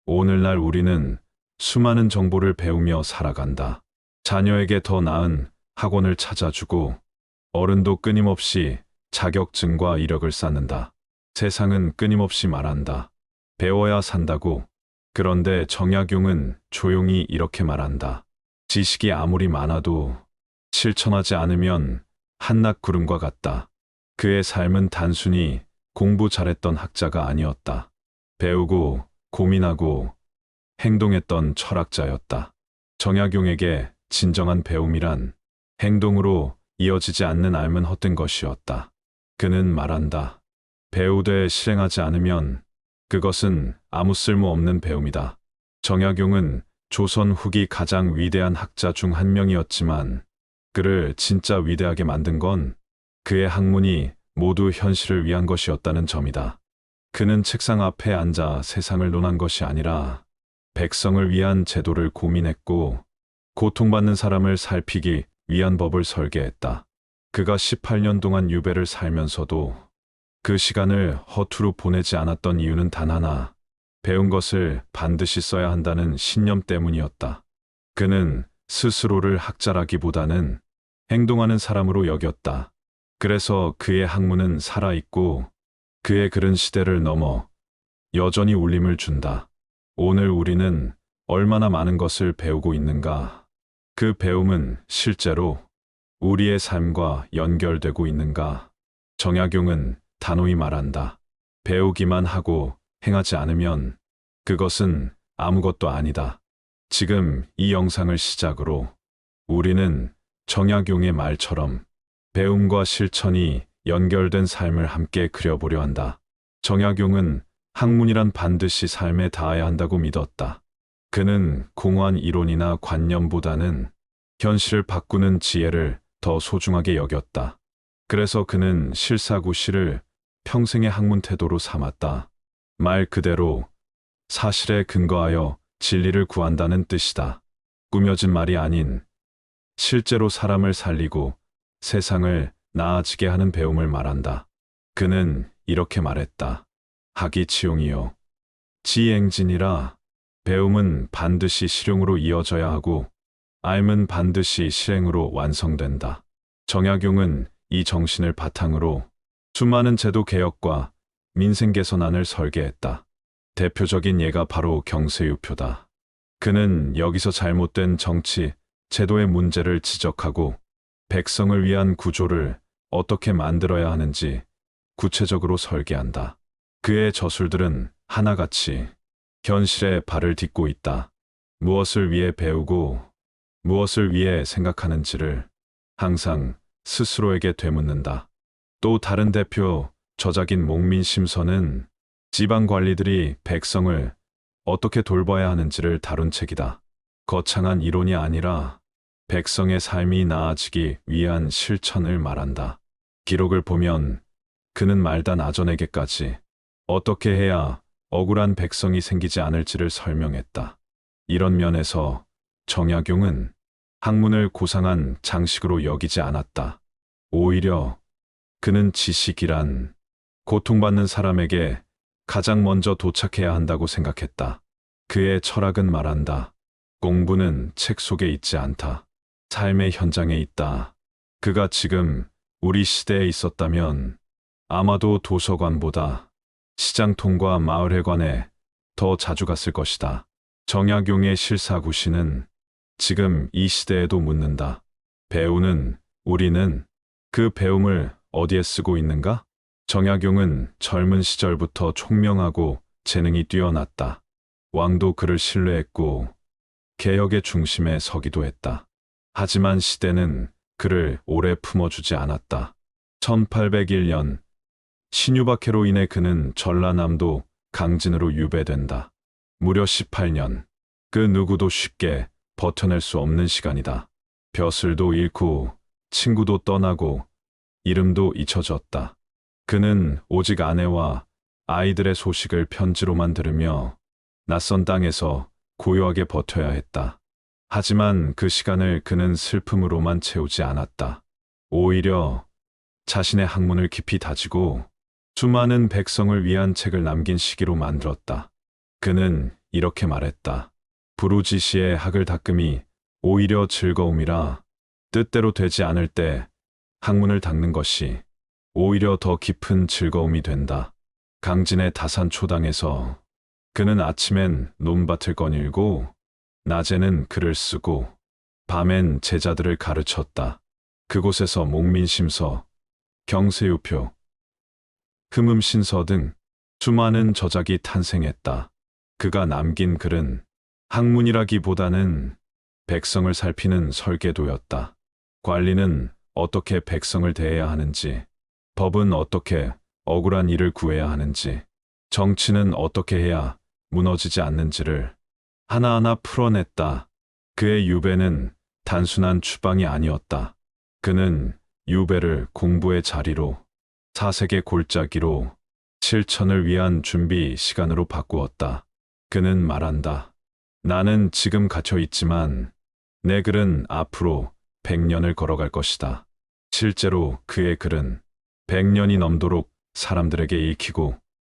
오늘날 우리는 수많은 정보를 배우며 살아간다. 자녀에게 더 나은 학원을 찾아주고 어른도 끊임없이 자격증과 이력을 쌓는다. 세상은 끊임없이 말한다. 배워야 산다고. 그런데 정약용은 조용히 이렇게 말한다. 지식이 아무리 많아도 실천하지 않으면 한낮 구름과 같다. 그의 삶은 단순히 공부 잘했던 학자가 아니었다. 배우고 고민하고 행동했던 철학자였다. 정약용에게 진정한 배움이란 행동으로 이어지지 않는 삶은 헛된 것이었다. 그는 말한다. 배우되 실행하지 않으면 그것은 아무 쓸모없는 배움이다. 정약용은 조선 후기 가장 위대한 학자 중 한 명이었지만 그를 진짜 위대하게 만든 건 그의 학문이 모두 현실을 위한 것이었다는 점이다. 그는 책상 앞에 앉아 세상을 논한 것이 아니라 백성을 위한 제도를 고민했고 고통받는 사람을 살피기 위한 법을 설계했다. 그가 18년 동안 유배를 살면서도 그 시간을 허투루 보내지 않았던 이유는 단 하나, 배운 것을 반드시 써야 한다는 신념 때문이었다. 그는 스스로를 학자라기보다는 행동하는 사람으로 여겼다. 그래서 그의 학문은 살아있고 그의 글은 시대를 넘어 여전히 울림을 준다. 오늘 우리는 얼마나 많은 것을 배우고 있는가? 그 배움은 실제로 우리의 삶과 연결되고 있는가? 정약용은 단호히 말한다. 배우기만 하고 행하지 않으면 그것은 아무것도 아니다. 지금 이 영상을 시작으로 우리는 정약용의 말처럼 배움과 실천이 연결된 삶을 함께 그려보려 한다. 정약용은 학문이란 반드시 삶에 닿아야 한다고 믿었다. 그는 공허한 이론이나 관념보다는 현실을 바꾸는 지혜를 더 소중하게 여겼다. 그래서 그는 실사구시를 평생의 학문 태도로 삼았다. 말 그대로 사실에 근거하여 진리를 구한다는 뜻이다. 꾸며진 말이 아닌 실제로 사람을 살리고 세상을 나아지게 하는 배움을 말한다. 그는 이렇게 말했다. 학이 치용이요 지행진이라. 배움은 반드시 실용으로 이어져야 하고 삶은 반드시 실행으로 완성된다. 정약용은 이 정신을 바탕으로 수많은 제도 개혁과 민생 개선안을 설계했다. 대표적인 예가 바로 경세유표다. 그는 여기서 잘못된 정치, 제도의 문제를 지적하고 백성을 위한 구조를 어떻게 만들어야 하는지 구체적으로 설계한다. 그의 저술들은 하나같이 현실에 발을 딛고 있다. 무엇을 위해 배우고 무엇을 위해 생각하는지를 항상 스스로에게 되묻는다. 또 다른 대표 저작인 목민심서는 지방 관리들이 백성을 어떻게 돌봐야 하는지를 다룬 책이다. 거창한 이론이 아니라 백성의 삶이 나아지기 위한 실천을 말한다. 기록을 보면 그는 말단 아전에게까지 어떻게 해야 억울한 백성이 생기지 않을지를 설명했다. 이런 면에서 정약용은 학문을 고상한 장식으로 여기지 않았다. 오히려 그는 지식이란 고통받는 사람에게 가장 먼저 도착해야 한다고 생각했다. 그의 철학은 말한다. 공부는 책 속에 있지 않다. 삶의 현장에 있다. 그가 지금 우리 시대에 있었다면 아마도 도서관보다 시장통과 마을회관에 더 자주 갔을 것이다. 정약용의 실사구시는 지금 이 시대에도 묻는다. 배우는 우리는 그 배움을 어디에 쓰고 있는가? 정약용은 젊은 시절부터 총명하고 재능이 뛰어났다. 왕도 그를 신뢰했고 개혁의 중심에 서기도 했다. 하지만 시대는 그를 오래 품어주지 않았다. 1801년 신유박해로 인해 그는 전라남도 강진으로 유배된다. 무려 18년. 그 누구도 쉽게 버텨낼 수 없는 시간이다. 벼슬도 잃고 친구도 떠나고 이름도 잊혀졌다. 그는 오직 아내와 아이들의 소식을 편지로만 들으며 낯선 땅에서 고요하게 버텨야 했다. 하지만 그 시간을 그는 슬픔으로만 채우지 않았다. 오히려 자신의 학문을 깊이 다지고 수많은 백성을 위한 책을 남긴 시기로 만들었다. 그는 이렇게 말했다. 부르지시의 학을 닦음이 오히려 즐거움이라 뜻대로 되지 않을 때 학문을 닦는 것이 오히려 더 깊은 즐거움이 된다. 강진의 다산초당에서 그는 아침엔 논밭을 거닐고 낮에는 글을 쓰고 밤엔 제자들을 가르쳤다. 그곳에서 목민심서, 경세유표, 흠음신서 등 수많은 저작이 탄생했다. 그가 남긴 글은 학문이라기보다는 백성을 살피는 설계도였다. 관리는 어떻게 백성을 대해야 하는지, 법은 어떻게 억울한 일을 구해야 하는지, 정치는 어떻게 해야 무너지지 않는지를 하나하나 풀어냈다. 그의 유배는 단순한 추방이 아니었다. 그는 유배를 공부의 자리로, 사색의 골짜기로, 실천을 위한 준비 시간으로 바꾸었다. 그는 말한다. 나는 지금 갇혀 있지만 내 글은 앞으로 100년을 걸어갈 것이다. 실제로 그의 글은 100년이 넘도록 사람들에게 읽히고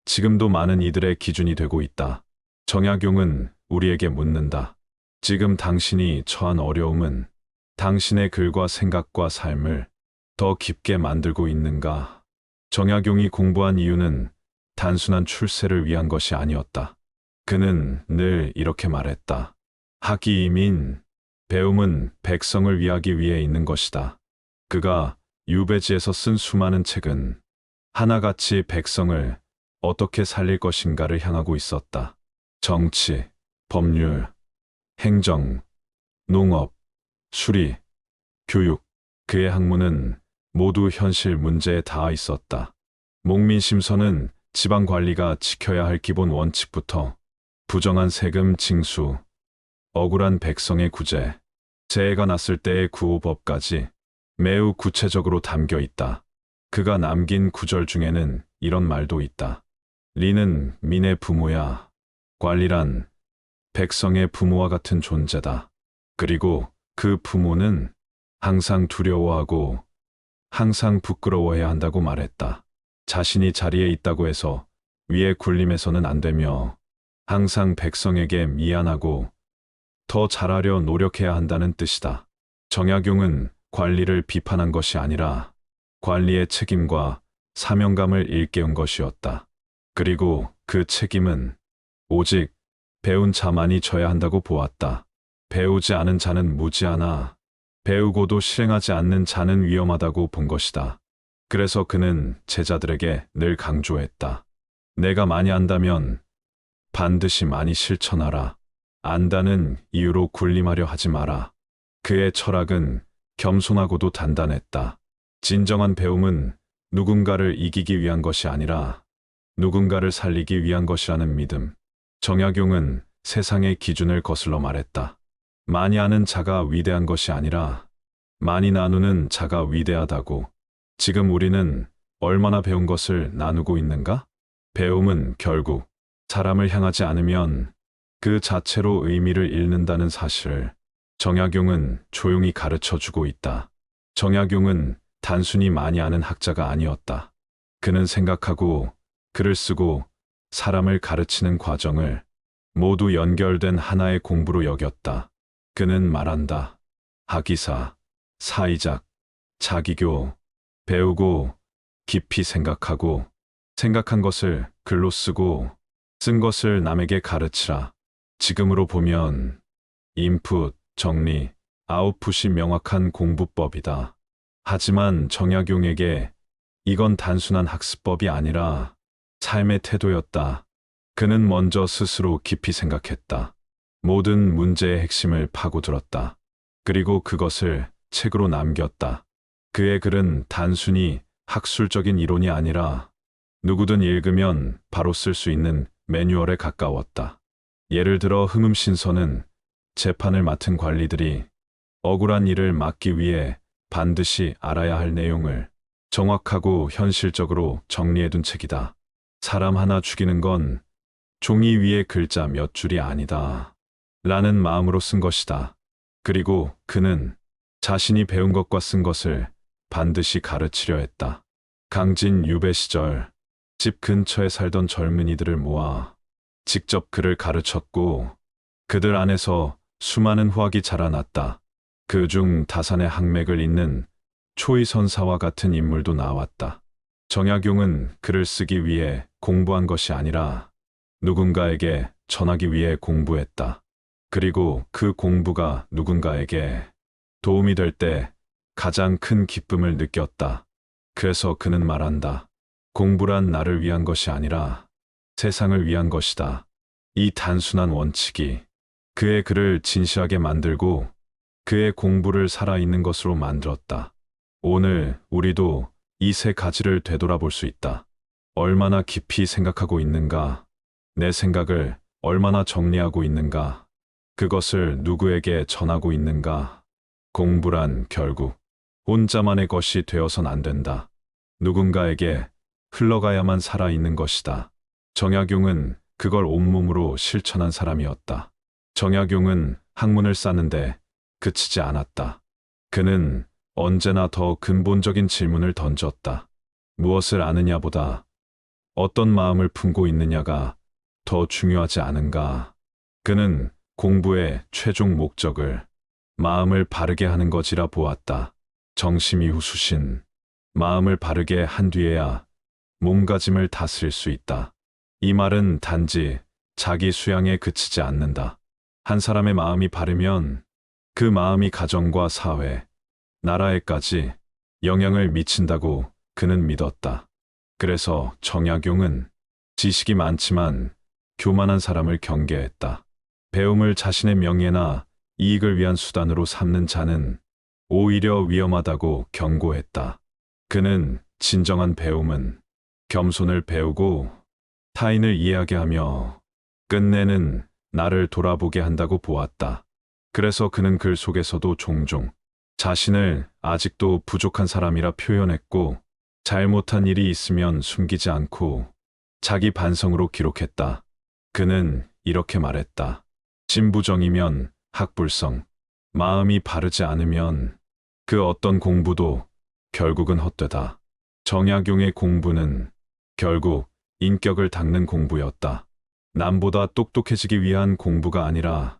지금도 많은 이들의 기준이 되고 있다. 정약용은 우리에게 묻는다. 지금 당신이 처한 어려움은 당신의 글과 생각과 삶을 더 깊게 만들고 있는가? 정약용이 공부한 이유는 단순한 출세를 위한 것이 아니었다. 그는 늘 이렇게 말했다. 학이이민, 배움은 백성을 위하기 위해 있는 것이다. 그가 유배지에서 쓴 수많은 책은 하나같이 백성을 어떻게 살릴 것인가를 향하고 있었다. 정치, 법률, 행정, 농업, 수리, 교육, 그의 학문은 모두 현실 문제에 닿아 있었다. 목민심서는 지방 관리가 지켜야 할 기본 원칙부터 부정한 세금 징수, 억울한 백성의 구제, 재해가 났을 때의 구호법까지 매우 구체적으로 담겨 있다. 그가 남긴 구절 중에는 이런 말도 있다. 리는 민의 부모야. 관리란 백성의 부모와 같은 존재다. 그리고 그 부모는 항상 두려워하고 항상 부끄러워해야 한다고 말했다. 자신이 자리에 있다고 해서 위에 군림해서는 안 되며 항상 백성에게 미안하고 더 잘하려 노력해야 한다는 뜻이다. 정약용은 관리를 비판한 것이 아니라 관리의 책임과 사명감을 일깨운 것이었다. 그리고 그 책임은 오직 배운 자만이 져야 한다고 보았다. 배우지 않은 자는 무지하나 배우고도 실행하지 않는 자는 위험하다고 본 것이다. 그래서 그는 제자들에게 늘 강조했다. 내가 많이 안다면 반드시 많이 실천하라. 안다는 이유로 군림하려 하지 마라. 그의 철학은 겸손하고도 단단했다. 진정한 배움은 누군가를 이기기 위한 것이 아니라 누군가를 살리기 위한 것이라는 믿음. 정약용은 세상의 기준을 거슬러 말했다. 많이 아는 자가 위대한 것이 아니라 많이 나누는 자가 위대하다고. 지금 우리는 얼마나 배운 것을 나누고 있는가? 배움은 결국 사람을 향하지 않으면 그 자체로 의미를 잃는다는 사실을 정약용은 조용히 가르쳐주고 있다. 정약용은 단순히 많이 아는 학자가 아니었다. 그는 생각하고 글을 쓰고 사람을 가르치는 과정을 모두 연결된 하나의 공부로 여겼다. 그는 말한다. 학이사, 사이작, 자기교, 배우고 깊이 생각하고 생각한 것을 글로 쓰고 쓴 것을 남에게 가르치라. 지금으로 보면 인풋, 정리, 아웃풋이 명확한 공부법이다. 하지만 정약용에게 이건 단순한 학습법이 아니라 삶의 태도였다. 그는 먼저 스스로 깊이 생각했다. 모든 문제의 핵심을 파고들었다. 그리고 그것을 책으로 남겼다. 그의 글은 단순히 학술적인 이론이 아니라 누구든 읽으면 바로 쓸 수 있는 매뉴얼에 가까웠다. 예를 들어 흠음신서는 재판을 맡은 관리들이 억울한 일을 막기 위해 반드시 알아야 할 내용을 정확하고 현실적으로 정리해둔 책이다. 사람 하나 죽이는 건 종이 위에 글자 몇 줄이 아니다. 라는 마음으로 쓴 것이다. 그리고 그는 자신이 배운 것과 쓴 것을 반드시 가르치려 했다. 강진 유배 시절 집 근처에 살던 젊은이들을 모아 직접 그를 가르쳤고 그들 안에서 수많은 후학이 자라났다. 그중 다산의 학맥을 잇는 초이선사와 같은 인물도 나왔다. 정약용은 글을 쓰기 위해 공부한 것이 아니라 누군가에게 전하기 위해 공부했다. 그리고 그 공부가 누군가에게 도움이 될 때 가장 큰 기쁨을 느꼈다. 그래서 그는 말한다. 공부란 나를 위한 것이 아니라 세상을 위한 것이다. 이 단순한 원칙이 그의 글을 진실하게 만들고 그의 공부를 살아있는 것으로 만들었다. 오늘 우리도 이 세 가지를 되돌아볼 수 있다. 얼마나 깊이 생각하고 있는가? 내 생각을 얼마나 정리하고 있는가? 그것을 누구에게 전하고 있는가? 공부란 결국 혼자만의 것이 되어선 안 된다. 누군가에게 흘러가야만 살아있는 것이다. 정약용은 그걸 온몸으로 실천한 사람이었다. 정약용은 학문을 쌓는데 그치지 않았다. 그는 언제나 더 근본적인 질문을 던졌다. 무엇을 아느냐보다 어떤 마음을 품고 있느냐가 더 중요하지 않은가? 그는 공부의 최종 목적을 마음을 바르게 하는 것이라 보았다. 정심이 후수신 마음을 바르게 한 뒤에야 몸가짐을 다스릴 수 있다. 이 말은 단지 자기 수양에 그치지 않는다. 한 사람의 마음이 바르면 그 마음이 가정과 사회, 나라에까지 영향을 미친다고 그는 믿었다. 그래서 정약용은 지식이 많지만 교만한 사람을 경계했다. 배움을 자신의 명예나 이익을 위한 수단으로 삼는 자는 오히려 위험하다고 경고했다. 그는 진정한 배움은 겸손을 배우고 타인을 이해하게 하며 끝내는 나를 돌아보게 한다고 보았다. 그래서 그는 글 속에서도 종종 자신을 아직도 부족한 사람이라 표현했고 잘못한 일이 있으면 숨기지 않고 자기 반성으로 기록했다. 그는 이렇게 말했다. 진부정이면 학불성, 마음이 바르지 않으면 그 어떤 공부도 결국은 헛되다. 정약용의 공부는 결국 인격을 닦는 공부였다. 남보다 똑똑해지기 위한 공부가 아니라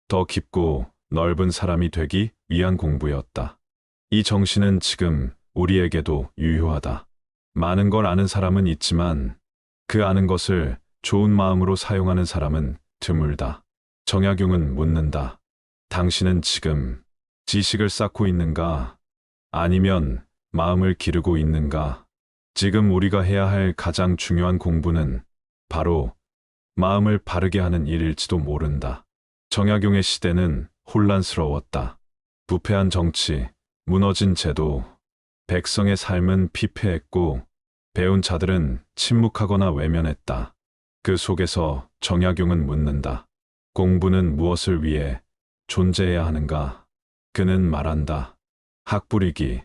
더 깊고 넓은 사람이 되기 위한 공부였다. 이 정신은 지금 우리에게도 유효하다. 많은 걸 아는 사람은 있지만 그 아는 것을 좋은 마음으로 사용하는 사람은 드물다. 정약용은 묻는다. 당신은 지금 지식을 쌓고 있는가? 아니면 마음을 기르고 있는가? 지금 우리가 해야 할 가장 중요한 공부는 바로 마음을 바르게 하는 일일지도 모른다. 정약용의 시대는 혼란스러웠다. 부패한 정치, 무너진 제도, 백성의 삶은 피폐했고 배운 자들은 침묵하거나 외면했다. 그 속에서 정약용은 묻는다. 공부는 무엇을 위해 존재해야 하는가? 그는 말한다. 학부리기,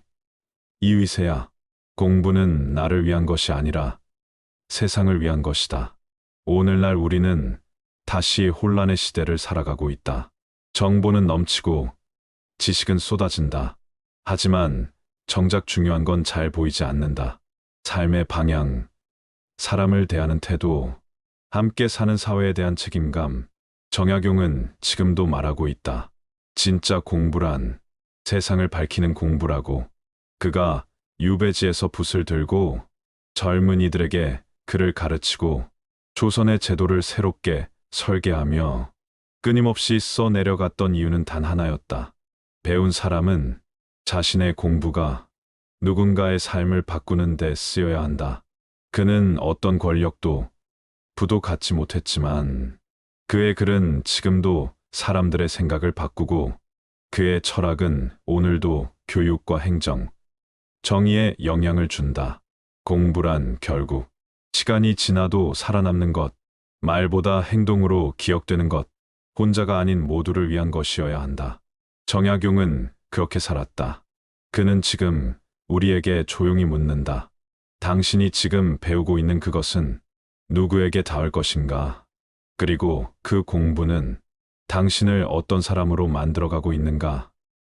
이위세야. 공부는 나를 위한 것이 아니라 세상을 위한 것이다. 오늘날 우리는 다시 혼란의 시대를 살아가고 있다. 정보는 넘치고 지식은 쏟아진다. 하지만 정작 중요한 건 잘 보이지 않는다. 삶의 방향, 사람을 대하는 태도, 함께 사는 사회에 대한 책임감. 정약용은 지금도 말하고 있다. 진짜 공부란 세상을 밝히는 공부라고. 그가 유배지에서 붓을 들고 젊은이들에게 글을 가르치고 조선의 제도를 새롭게 설계하며 끊임없이 써내려갔던 이유는 단 하나였다. 배운 사람은 자신의 공부가 누군가의 삶을 바꾸는 데 쓰여야 한다. 그는 어떤 권력도 부도 갖지 못했지만 그의 글은 지금도 사람들의 생각을 바꾸고 그의 철학은 오늘도 교육과 행정, 정의에 영향을 준다. 공부란 결국 시간이 지나도 살아남는 것, 말보다 행동으로 기억되는 것, 혼자가 아닌 모두를 위한 것이어야 한다. 정약용은 그렇게 살았다. 그는 지금 우리에게 조용히 묻는다. 당신이 지금 배우고 있는 그것은 누구에게 닿을 것인가? 그리고 그 공부는 당신을 어떤 사람으로 만들어가고 있는가?